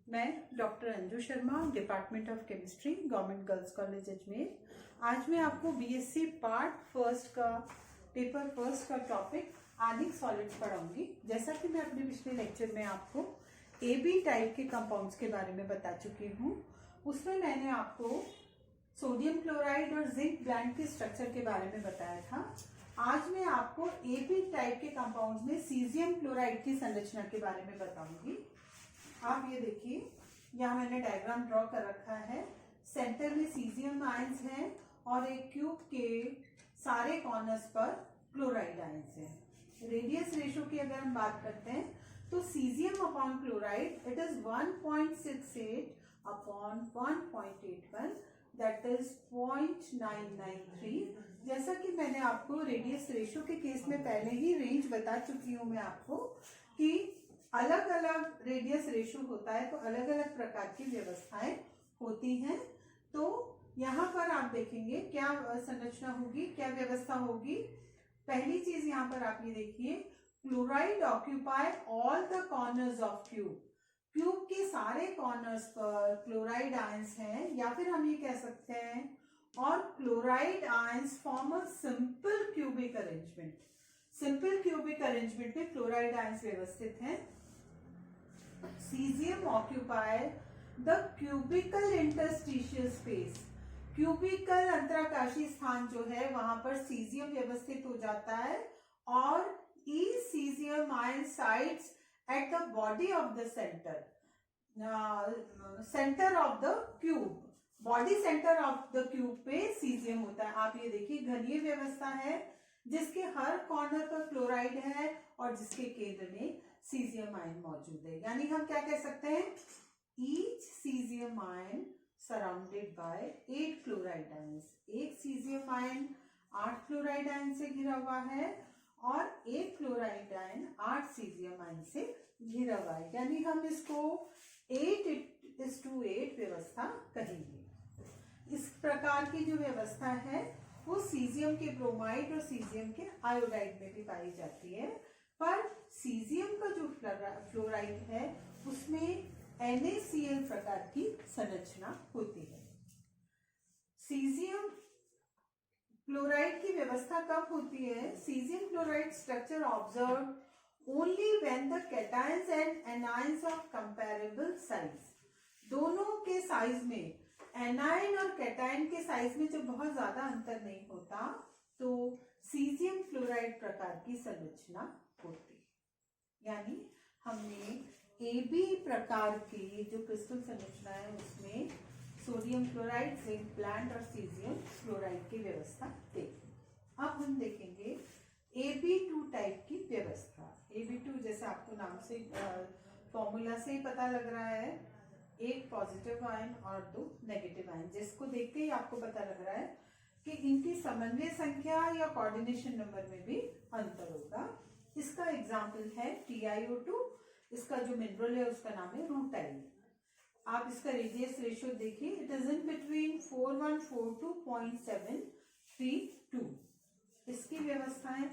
मैं doctor Anju Sharma, department of chemistry, government girls college Ajmer. आज मैं आपको बीएससी पार्ट फर्स्ट का पेपर फर्स्ट का टॉपिक आर्निक सॉलिड्स पढ़ाऊंगी। जैसा कि मैं अपने पिछले लेक्चर में आपको एबी टाइप के कंपाउंड्स के बारे में बता चुकी हूँ। उसमें मैंने आपको सोडियम क्लोराइड और जिंक ब्लेंड के स्ट्रक्चर के बारे में बताया था। आज मैं आपको एबी टाइप के कंपाउंड्स में सीजियम क्लोराइड की संरचना के बारे में बताऊंगी। आप ये देखिए, यहाँ मैंने डायग्राम ड्रॉ कर रखा है। सेंटर में सीजियम आयंस हैं और एक क्यूब के सारे कॉर्नर्स पर क्लोराइड आयंस हैं। रेडियस रेशो की अगर हम बात करते हैं तो caesium upon chloride it is 1.68 upon 1.81, that is 0.993। जैसा कि मैंने आपको रेडियस रेशो के केस में पहले ही रेंज बता चुकी हूँ मैं आपको कि अलग अलग रेडियस रेशो होता है तो अलग अलग प्रकार की व्यवस्थाएं होती हैं। तो यहाँ पर आप देखेंगे क्या संरचना होगी, क्या व्यवस्था होगी। पहली चीज यहाँ पर आप ये देखिए, chloride occupy all the corners of cube. Cube के सारे कॉर्नर्स पर क्लोराइड आयंस हैं, या फिर हम ये कह सकते हैं और chloride ions form a simple cubic arrangement. Simple cubic arrangement में क्लोराइड आयंस व्यवस्थित हैं। Cesium occupy the cubical interstitial space। Cubical अंतराकाशी स्थान जो है वहां पर सीजियम व्यवस्थित हो जाता है और each cesium ion sites at the body of the center of the cube। Body centre of the cube पे सीजियम होता है। आप ये देखिए, घनीय व्यवस्था है जिसके हर कॉर्नर पर क्लोराइड है और जिसके केंद्र में सीजियम आयन मौजूद है। यानी हम क्या कह सकते हैं, each caesium ion surrounded by 8 chloride ions. एक सीजियम आयन 8 क्लोराइड आयन से घिरा हुआ है और एक क्लोराइड आयन 8 सीजियम आयन से घिरा हुआ है। यानी हम इसको 8:8 व्यवस्था कहेंगे। इस प्रकार की जो व्यवस्था है वो सीजियम के ब्रोमाइड और सीजियम के आयोडाइड में भी पाई जाती है। पर सीजियम का जो फ्लोराइड है उसमें NaCl प्रकार की संरचना होती है। सीजियम क्लोराइड की व्यवस्था कब होती है? Caesium chloride structure observe only when the cations and anions of comparable size. दोनों के साइज में, एनायन और कैटायन के साइज में जब बहुत ज्यादा अंतर नहीं होता तो सीजियम फ्लोराइड प्रकार की संरचना होती है। यानी हमने एबी प्रकार की जो क्रिस्टल संरचना है उसमें सोडियम क्लोराइड, जिंक ब्लेंड और सीजियम फ्लोराइड की व्यवस्था देखी। अब हम देखेंगे AB2 टाइप की व्यवस्था। AB2 जैसे आपको नाम से फॉर्मूला से ही पता लग रहा है, एक पॉजिटिव आयन और 2 नेगेटिव आयन, जिसको देखते ही आपको पता लग रहा है कि इनकी समन्वय संख्या या कोऑर्डिनेशन नंबर में भी अंतर होगा। इसका एग्जाम्पल है TiO2। इसका जो मिनरल है उसका नाम है रूटाइल। आप इसका रेडियस रेशियो देखिए, it is in between 4142 to 0.732। इसकी व्यवस्थाएं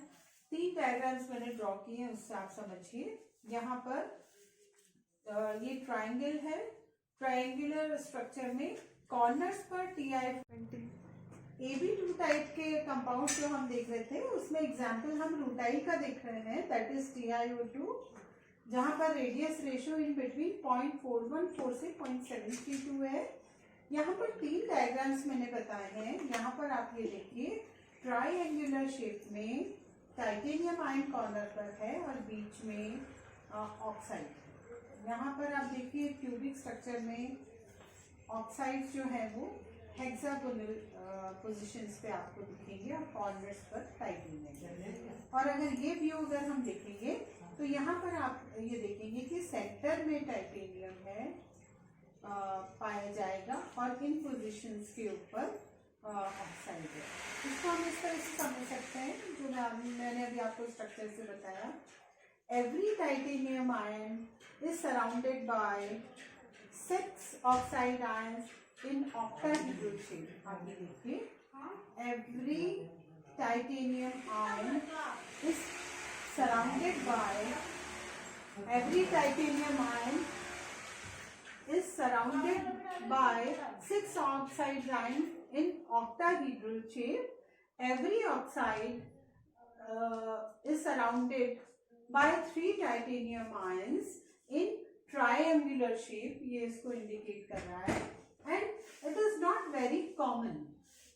3 डायग्राम्स मैंने ड्रॉ किए हैं, उससे आप समझिए। यहाँ पर ये ट्राइंगल है। ट्राइंगुलर स्ट्रक्चर में कॉर्नर्स पर Ti20। AB2 टाइप के कंपाउंड जो हम देख रहे थे उसमें एग्जाम्पल हम रूटाइल का देख रहे हैं, दैट इज TiO2, जहां पर रेडियस रेशियो इन बिटवीन 0.414 से 0.732 है। यहाँ पर 3 डायग्राम्स मैंने बताए हैं। यहाँ पर आप ये देखिए, ट्राइएंगुलर शेप में टाइटेनियम आयन कॉर्नर पर है और बीच में ऑक्साइड है। यहाँ पर आप देखिए क्यूबिक स्ट्रक्चर में ऑक्साइड जो है वो हेक्सागोनल पोजीशंस पे आपको दिखेंगे और कॉर्नर्स पर टाइटेनियम। और अगर ये व्यू अगर हम देखेंगे तो यहाँ पर आप ये देखेंगे कि सेंटर में टाइटेनियम है पाया जाएगा और इन पोजीशंस के ऊपर ऑक्साइड है। इसको हम इस तरह से समझ सकते हैं जो मैंने अभी आपको स्ट्रक्चर से बताया। Every titanium ion is surrounded by 6 oxide ions in octahedral shape। आप ये देखिए, every titanium ion is surrounded by surrounded by 6 oxide lines in octahedral shape. Every oxide is surrounded by 3 titanium ions in triangular shape. ये इसको indicate कर रहा है. And it is not very common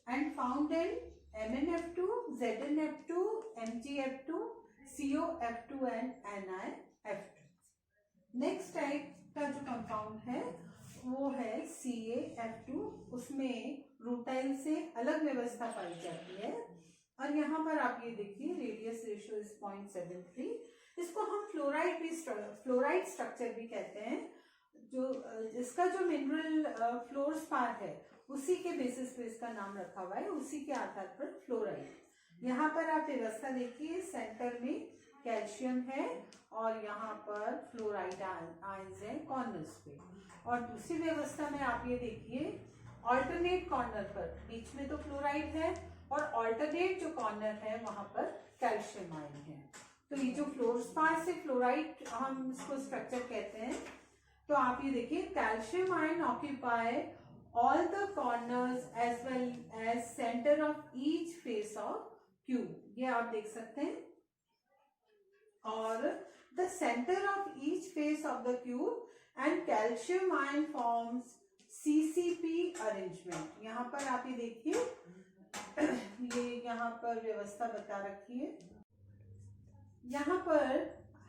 and found in MnF2, ZnF2, MgF2, COF2 and NiF2. Next type का जो compound है वो है CaF2. उसमें रूटाइल से अलग व्यवस्था पाई जाती है. और यहाँ पर आप ये देखिए रेडियस रेशियो इज 0.73. इसको हम फ्लोराइड स्ट्रक्चर भी कहते हैं. जो इसका जो मिनरल फ्लोरस्पार है उसी के बेसिस पे इसका नाम रखा हुआ है, उसी के आधार पर फ्लोराइड. यहाँ पर आप व्यवस्था देखिए, सेंटर में कैल्शियम है और यहाँ पर फ्लोराइड आयंस है कॉर्नर्स पे. और दूसरी व्यवस्था में आप ये देखिए ऑल्टरनेट कॉर्नर पर बीच में तो फ्लोराइड है और ऑल्टरनेट जो कॉर्नर है वहां पर कैल्शियम आयन है. तो ये जो फ्लोरस्पार से फ्लोराइड हम इसको स्ट्रक्चर कहते हैं. तो आप ये देखिए calcium ion occupy all the corners as well as centre of each face of cube. ये आप देख सकते हैं. और the centre of each face of the cube and calcium ion forms CCP arrangement. यहाँ पर आप ये देखिए ये यहाँ पर व्यवस्था बता रखी है. यहाँ पर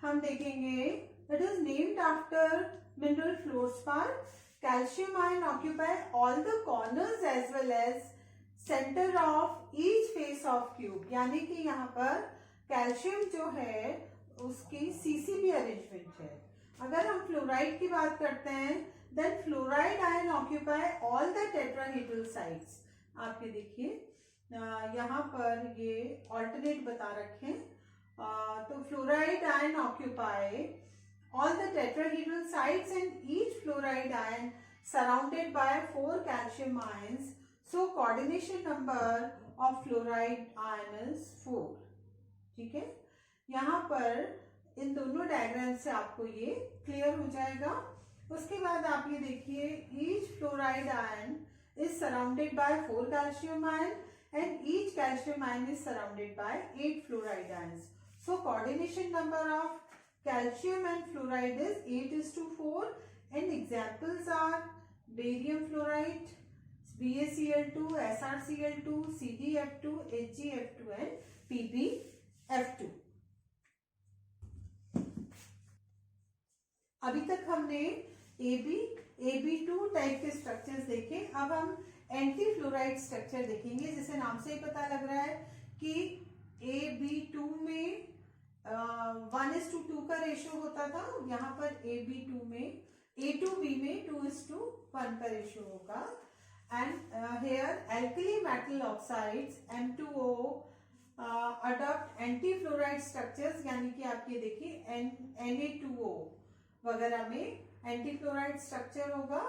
हम देखेंगे it is named after mineral fluorspar. Calcium ion occupy all the corners as well as centre of each face of cube. यानी कि यहाँ पर कैल्शियम जो है उसकी CCP अरेंजमेंट है. अगर हम फ्लोराइड की बात करते हैं then fluoride ion occupy all the tetrahedral sides. आप ये देखिए यहाँ पर ये ऑल्टरनेट बता रखे हैं. तो fluoride ion occupy all the tetrahedral sides and each fluoride ion surrounded by 4 calcium ions. So coordination number of fluoride ion is 4. ठीक है. यहाँ पर इन दोनों डायग्राम से आपको ये क्लियर हो जाएगा. उसके बाद आप ये देखिए each fluoride ion is surrounded by 4 calcium ion and each calcium ion is surrounded by 8 fluoride ions. So coordination number of calcium and fluoride is 8:4 and examples are barium fluoride, BaCl2, SrCl2, CdF2, HgF2 and PbF2. अभी तक हमने AB2 type के structures देखे. अब हम anti fluoride structure देखेंगे. जैसे नाम से ही पता लग रहा है कि AB2 में 1:2 का रेशियो होता था. यहाँ पर AB2 में A2B में 2:1 का रेशियो होगा. And here alkali metal oxides M2O adopt anti fluoride structures. यानी कि आप ये देखिए Na2O वगैरह में एंटी फ्लोराइड स्ट्रक्चर होगा.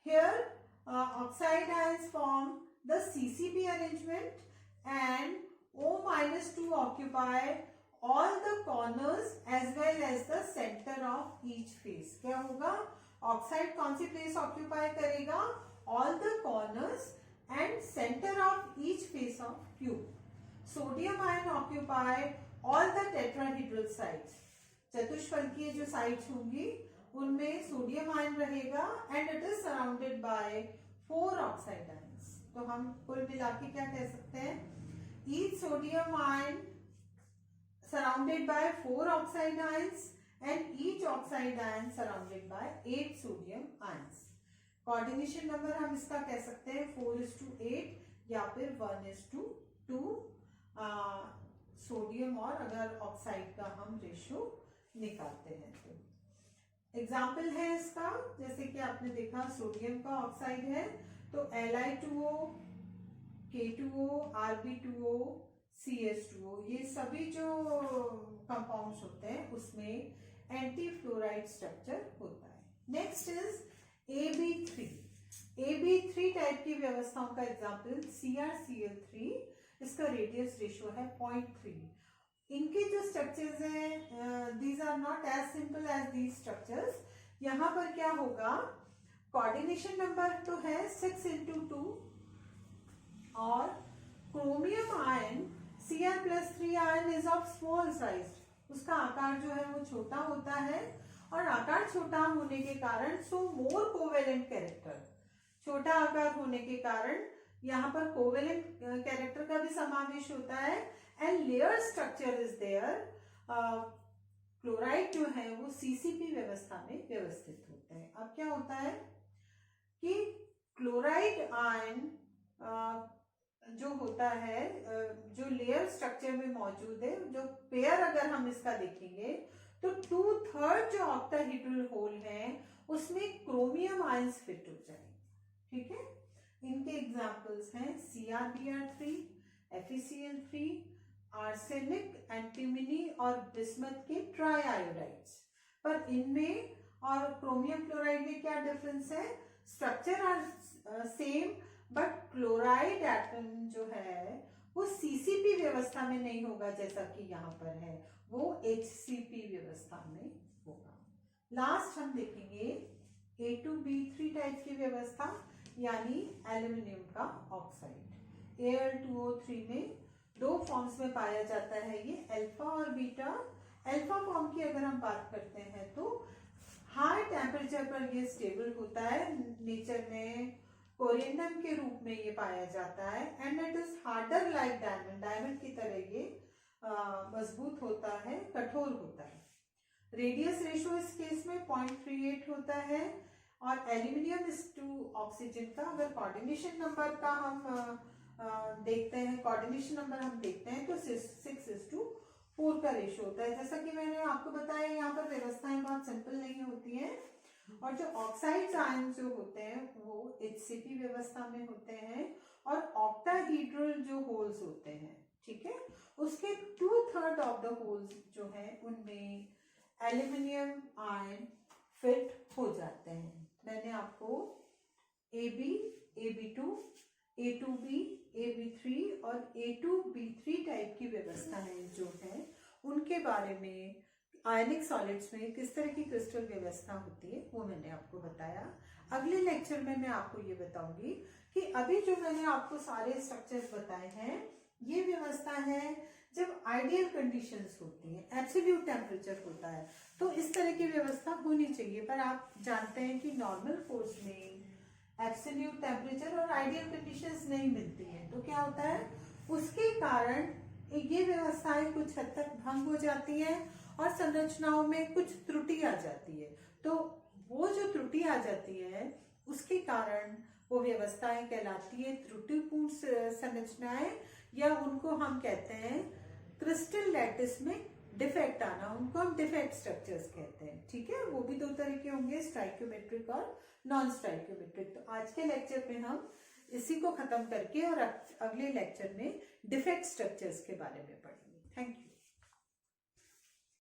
Here oxide ions form the CCP arrangement and O-2 occupy all the corners as well as the center of each face. क्या होगा? ऑक्साइड कौन सी प्लेस ऑक्यूपाई करेगा? all the corners and center of each face of cube. Sodium ion occupy all the tetrahedral sides. चतुष्फलकीय जो sides होंगी उनमें sodium ion रहेगा and it is surrounded by 4 oxide ions. तो हम कुल मिला के क्या कह सकते हैं? each sodium ion surrounded by 4 oxide ions and each oxide ion surrounded by 8 sodium ions. Coordination number हम इसका कह सकते हैं 4:8 या फिर 1:2 सोडियम और अगर ऑक्साइड का हम रेशियो निकालते हैं तो. एग्जाम्पल है इसका, जैसे कि आपने देखा सोडियम का ऑक्साइड है तो Li2O, K2O, Rb2O, CH2O, ये सभी जो कंपाउंड्स होते हैं उसमें एंटी फ्लोराइड स्ट्रक्चर होता है. Next is AB3. AB3 type की व्यवस्थाओं का एग्जांपल CrCl3. इसका रेडियस रेशियो है 0.3. इनके जो स्ट्रक्चर्स हैं these are not as simple as these structures. यहाँ पर क्या होगा? कोऑर्डिनेशन नंबर तो है 6×2 और chromium ion Cr+3 ion is of small size, उसका आकार जो है वो छोटा होता है और आकार छोटा होने के कारण सो मोर कोवेलेंट कैरेक्टर, छोटा आकार होने के कारण यहाँ पर कोवेलेंट कैरेक्टर का भी समावेश होता है and layer structure is there. Chloride जो है वो सीसीपी व्यवस्था में व्यवस्थित होते हैं। अब क्या होता है कि क्लोराइड आयन जो होता है जो लेयर स्ट्रक्चर में मौजूद है, जो पेयर अगर हम इसका देखेंगे तो 2/3 जो ऑक्टाहेड्रल होल है उसमें क्रोमियम आयंस फिट हो जाएंगे। ठीक है, इनके एग्जांपल्स हैं CrBr3, FeCl3, आर्सेनिक, एंटीमनी और बिस्मथ के ट्राई आयोडाइड्स। पर इनमें और क्रोमियम क्लोराइड में क्या डिफरेंस है? Structure are same but chloride atom जो है वो सीसीपी व्यवस्था में नहीं होगा जैसा कि यहाँ पर है, वो HCP व्यवस्था में होगा। लास्ट हम देखेंगे A2B3 टाइप की व्यवस्था, यानी एल्यूमिनियम का ऑक्साइड। Al2O3 में दो फॉर्म्स में पाया जाता है ये, अल्फा और बीटा। अल्फा फॉर्म की अगर हम बात करते हैं तो हाई टेम्परेचर पर ये स्टेबल होता है, नेचर में कोरियंडम के रूप में ये पाया जाता है and it is harder like diamond, diamond की तरह ये मजबूत होता है, कठोर होता है। रेडियस रेशो इस केस में 0.38 होता है और एल्यूमिनियम इज टू ऑक्सीजन का अगर कोऑर्डिनेशन नंबर का हम देखते हैं, कोऑर्डिनेशन नंबर हम देखते हैं तो 6:4 का रेशो होता है। जैसा कि मैंने आपको बताया यहाँ पर व्यवस्थाएं बहुत सिंपल नहीं होती हैं और जो ऑक्साइड्स आयन जो होते हैं वो HCP व्यवस्था में होते हैं और ऑक्टाहेड्रल जो होल्स होते हैं, ठीक है, उसके 2/3 ऑफ द होल्स जो है उनमें एल्यूमिनियम आयन फिट हो जाते हैं। मैंने आपको AB, AB2, A2B, AB3 और A2B3 टाइप की व्यवस्थाएं जो है उनके बारे में, आयनिक सॉलिड्स में किस तरह की क्रिस्टल व्यवस्था होती है वो मैंने आपको बताया। अगले लेक्चर में मैं आपको ये बताऊंगी कि अभी जो मैंने आपको सारे स्ट्रक्चर्स बताए हैं ये व्यवस्था है जब आइडियल कंडीशंस होती है, एब्सोल्यूट टेम्परेचर होता है तो इस तरह की व्यवस्था होनी चाहिए। पर आप जानते हैं कि नॉर्मल कोर्स में एब्सोल्यूट टेम्परेचर और आइडियल कंडीशंस नहीं मिलती हैं, तो क्या होता है उसके कारण ये व्यवस्थाएं कुछ हद तक भंग हो जाती हैं और संरचनाओं में कुछ त्रुटि आ जाती है। तो वो जो त्रुटि आ जाती है उसके कारण वो व्यवस्थाएं कहलाती है त्रुटिपूर्ण संरचनाएं, या उनको हम कहते हैं क्रिस्टल लैटिस में डिफेक्ट आना, उनको हम डिफेक्ट स्ट्रक्चर्स कहते हैं। ठीक है, वो भी दो तरह के होंगे, स्टाइक्योमेट्रिक और नॉन स्टाइक्योमेट्रिक। तो आज के लेक्चर में हम इसी को खत्म करके और अगले लेक्चर में डिफेक्ट स्ट्रक्चर्स के बारे में पढ़ेंगे। Thank you.